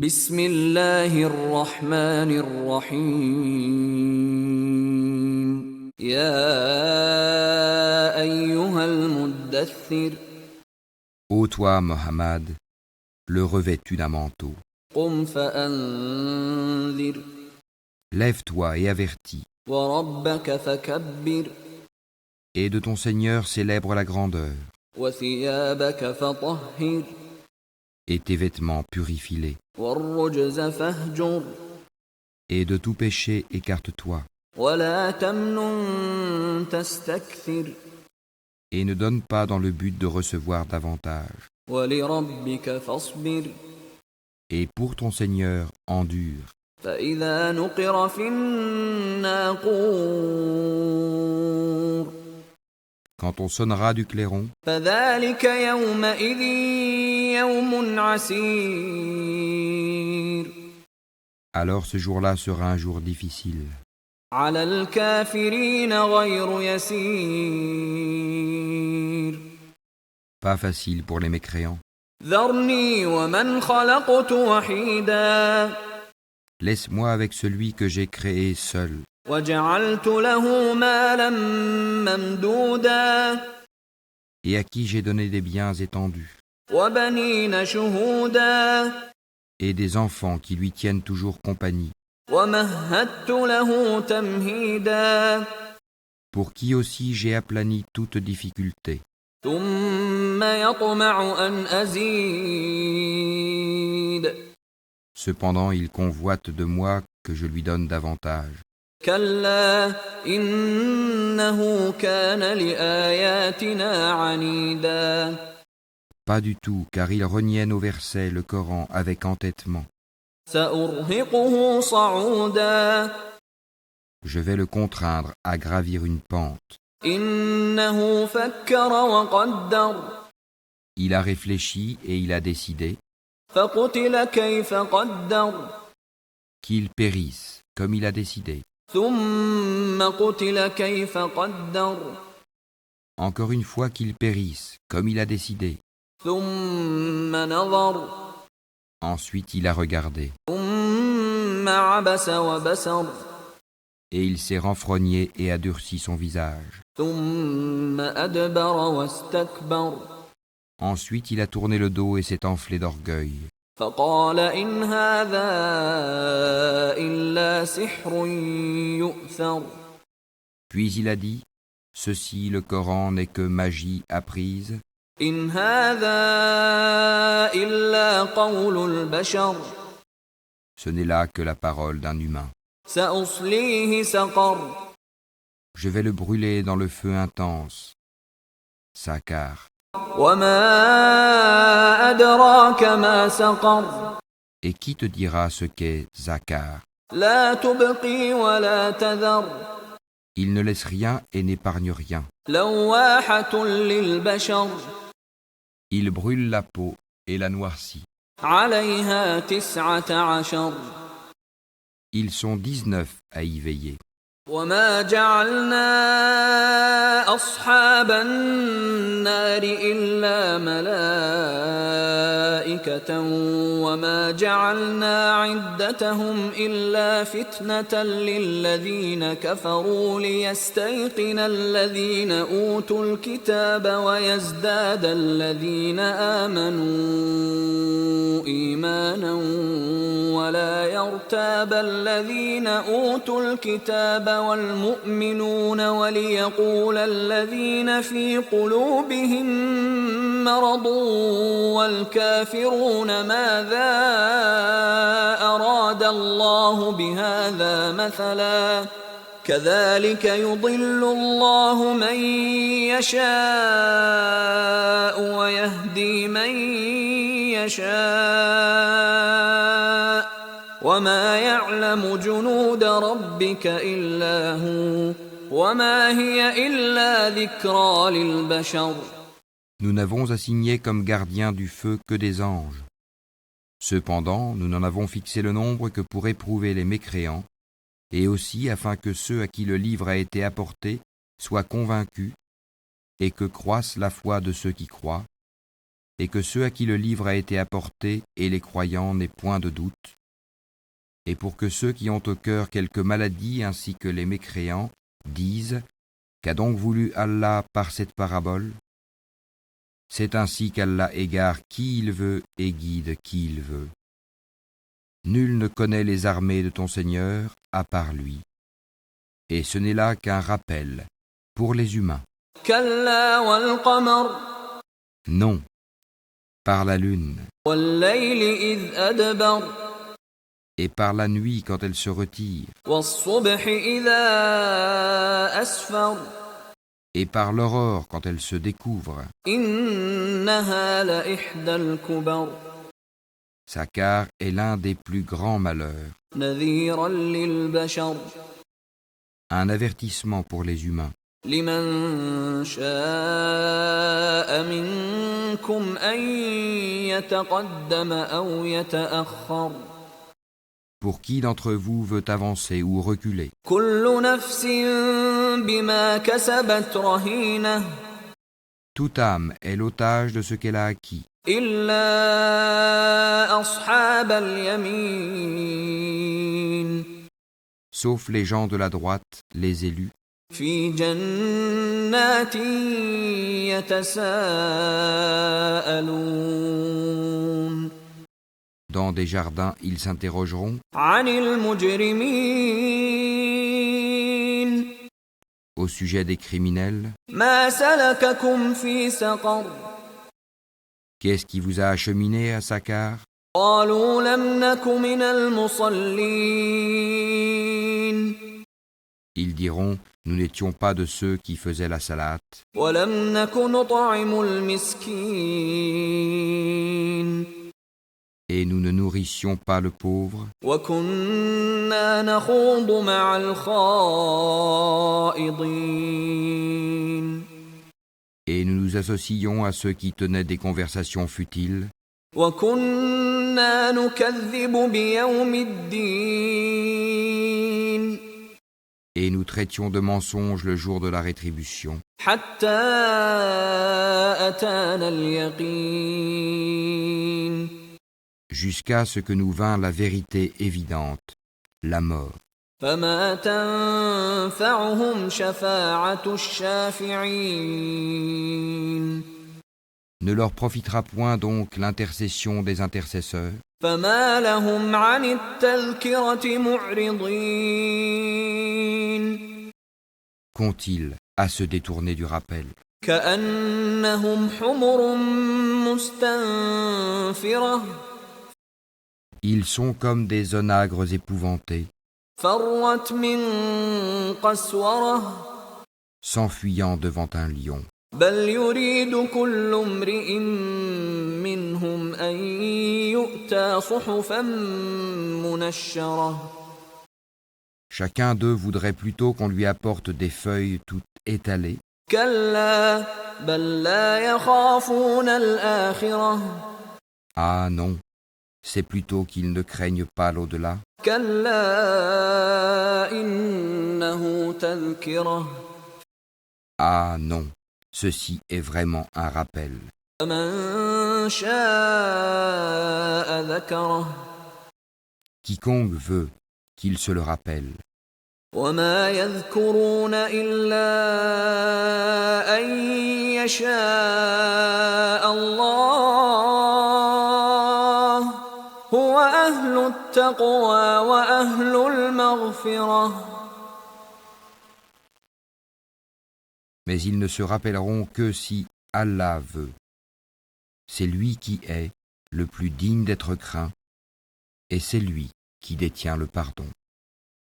بسم الله الرحمن الرحيم يا أيها المدثر Ô toi, Mohammed, le revêtu d'un manteau, قم فأنذر lève-toi et avertis, وربك فكبر et de ton Seigneur célèbre la grandeur, وثيابك فطهر et tes vêtements purifie-les, والرجز فاهجر et de tout péché écarte-toi, ولا تمنن تستكثر et ne donne pas dans le but de recevoir davantage, ولربك فاصبر et pour ton Seigneur endure. فإذا نقر في الناقور Quand on sonnera du clairon, فذلك يومئذ يوم عسير alors ce jour-là sera un jour difficile, على الكافرين غير يسير pas facile pour les mécréants. ذرني ومن خلقت وحيدا Laisse-moi avec celui que j'ai créé seul, وجعلت له مالا ممدودا et à qui j'ai donné des biens étendus, وبنين شهودا et des enfants qui lui tiennent toujours compagnie, ومهدت له تمهيدا pour qui aussi j'ai aplani toute difficulté. ثم يطمع أن أزيد Cependant il convoite de moi que je lui donne davantage. كلا إنه كان لآياتنا عنيدا Pas du tout, car il reniait nos versets, le Coran, avec entêtement. سأرهقه صعودا Je vais le contraindre à gravir une pente. إنه فكر وقدر Il a réfléchi et il a décidé فقتل كيف قدر qu'il périsse, comme il a décidé. ثم قتل كيف قدر Encore une fois qu'il périsse, comme il a décidé. ثم نظر Ensuite il a regardé, ثم عبس وبسر et il s'est renfrogné et a durci son visage. ثم أدبر واستكبر Ensuite il a tourné le dos et s'est enflé d'orgueil. فقال إن هذا إلا سحر يؤثر Puis il a dit, ceci, le Coran, n'est que magie apprise, إن هذا إلا قول البشر ce n'est là que la parole d'un humain. سأصليه سقر Je vais le brûler dans le feu intense. Sakar. وما أدراك ما سقر Et qui te dira ce qu'est Zakar? لا تبقي ولا تذر Il ne laisse rien et n'épargne rien. لواحة للبشر Il brûle la peau et la noircit. عليها 19 Ils sont 19 à y veiller. وما جعلنا أصحاب النار إلا ملائكة وما جعلنا عدتهم إلا فتنة للذين كفروا ليستيقن الذين أوتوا الكتاب ويزداد الذين آمنوا إيمانا ولا يرتاب الذين أوتوا الكتاب والمؤمنون وليقول الذين في قلوبهم مرض والكافرون ماذا أراد الله بهذا مثلا كذلك يضل الله من يشاء ويهدي من يشاء وما يعلم جنود ربك إلا هو وما هي إلا ذكرى للبشر Nous n'avons assigné comme gardiens du feu que des anges. Cependant, nous n'en avons fixé le nombre que pour éprouver les mécréants, et aussi afin que ceux à qui le livre a été apporté soient convaincus, et que croisse la foi de ceux qui croient, et que ceux à qui le livre a été apporté et les croyants n'aient point de doute, et pour que ceux qui ont au cœur quelque maladie ainsi que les mécréants disent « Qu'a donc voulu Allah par cette parabole ?» C'est ainsi qu'Allah égare qui il veut et guide qui il veut. Nul ne connaît les armées de ton Seigneur à part lui. Et ce n'est là qu'un rappel pour les humains. كلا والقمر Non, par la lune, والليل إذ أدبر et par la nuit quand elle se retire, والصبح إذا أسفر et par l'aurore quand elle se découvre. إنها لإحدى الكبر Sa car est l'un des plus grands malheurs, نذيرا للبشر un avertissement pour les humains. لمن شاء منكم أن يتقدم أو يتأخر Pour qui d'entre vous veut avancer ou reculer? كل نفس بما كسبت رهينة Toute âme est l'otage de ce qu'elle a acquis, إلا أصحاب اليمين sauf les gens de la droite, les élus, في جنات يتساءلون dans des jardins ils s'interrogeront عن المجرمين au sujet des criminels. ما سلككم في سقر Qu'est-ce qui vous a acheminé à Sakar? قالوا لم نك من المصلين Ils diront, nous n'étions pas de ceux qui faisaient la salate, ولم نك نطعم المسكين et nous ne nourrissions pas le pauvre, وكنا نخوض مع الخائضين et nous nous associons à ceux qui tenaient des conversations futiles, وكنا نكذب بيوم الدين et nous traitions de mensonges le jour de la rétribution, حتى أتانا اليقين jusqu'à ce que nous vînt la vérité évidente, la mort. فما تنفعهم شفاعة الشافعين Ne leur profitera point donc l'intercession des intercesseurs? فما لهم عن التذكرة معرضين Qu'ont-ils à se détourner du rappel? كأنهم حمر مستنفرة Ils sont comme des onagres épouvantés, فرت من قسورة s'enfuyant devant un lion. بل يريد كل امرئ منهم أن يؤتى صحفا منشرة Chacun d'eux voudrait plutôt qu'on lui apporte des feuilles toutes étalées. كلا بل لا يخافون الآخرة Ah non, c'est plutôt qu'ils ne craignent pas l'au-delà. كلا إنه تذكرة Ah non, ceci est vraiment un rappel. فمن شاء ذكره Quiconque veut qu'il se le rappelle. وما يذكرون إلا أن يشاء الله هو أهل التقوى وأهل المغفرة Mais ils ne se rappelleront que si Allah veut. C'est lui qui est le plus digne d'être craint, et c'est lui qui détient le pardon.